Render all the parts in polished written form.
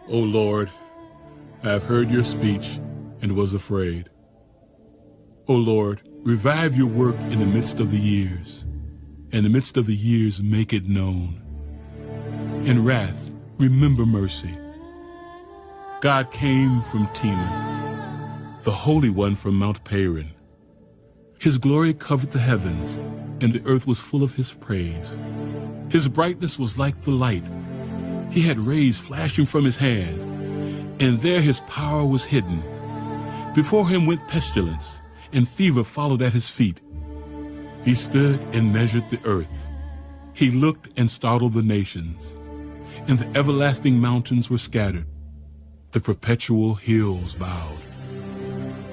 O Lord, I have heard your speech and was afraid. O Lord, revive your work in the midst of the years. In the midst of the years, make it known. In wrath, remember mercy. God came from Teman, the Holy One from Mount Paran. His glory covered the heavens, and the earth was full of his praise. His brightness was like the light. He had rays flashing from his hand, and there his power was hidden. Before him went pestilence, and fever followed at his feet. He stood and measured the earth. He looked and startled the nations, and the everlasting mountains were scattered. The perpetual hills bowed.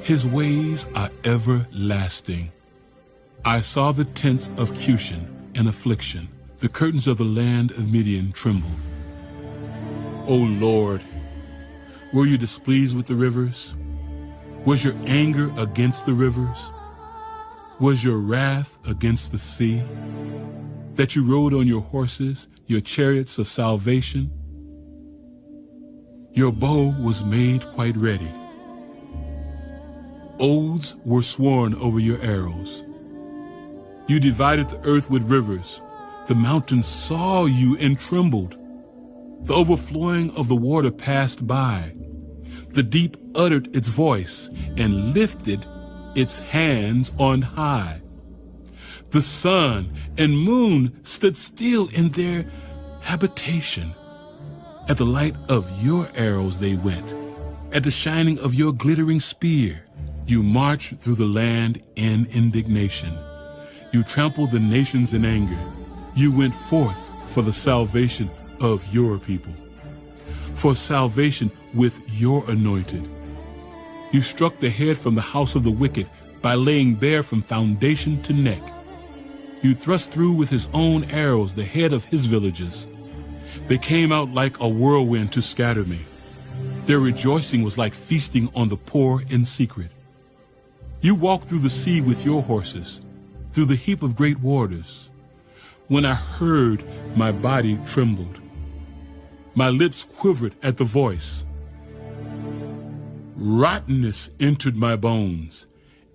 His ways are everlasting. I saw the tents of Cushan in affliction. The curtains of the land of Midian trembled. O Lord, were you displeased with the rivers? Was your anger against the rivers? Was your wrath against the sea? That you rode on your horses, your chariots of salvation? Your bow was made quite ready. Oaths were sworn over your arrows. You divided the earth with rivers. The mountains saw you and trembled. The overflowing of the water passed by. The deep uttered its voice and lifted its hands on high. The sun and moon stood still in their habitation. At the light of your arrows they went. At the shining of your glittering spear, you marched through the land in indignation. You trampled the nations in anger. You went forth for the salvation of your people, for salvation with your anointed. You struck the head from the house of the wicked by laying bare from foundation to neck. You thrust through with his own arrows the head of his villages. They came out like a whirlwind to scatter me. Their rejoicing was like feasting on the poor in secret. You walked through the sea with your horses, through the heap of great waters. When I heard, my body trembled. My lips quivered at the voice. Rottenness entered my bones,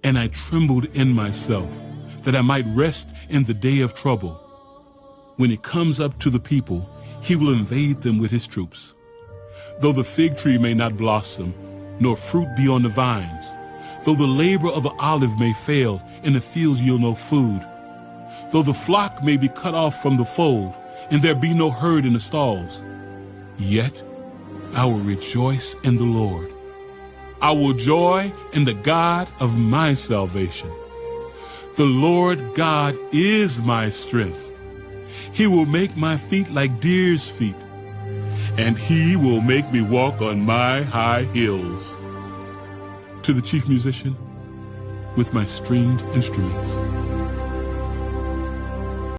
and I trembled in myself, that I might rest in the day of trouble. When he comes up to the people, he will invade them with his troops. Though the fig tree may not blossom, nor fruit be on the vines, though the labor of the olive may fail, and the fields yield no food, though the flock may be cut off from the fold, and there be no herd in the stalls, yet I will rejoice in the Lord. I will joy in the God of my salvation. The Lord God is my strength. He will make my feet like deer's feet, and he will make me walk on my high hills. To the chief musician, with my stringed instruments.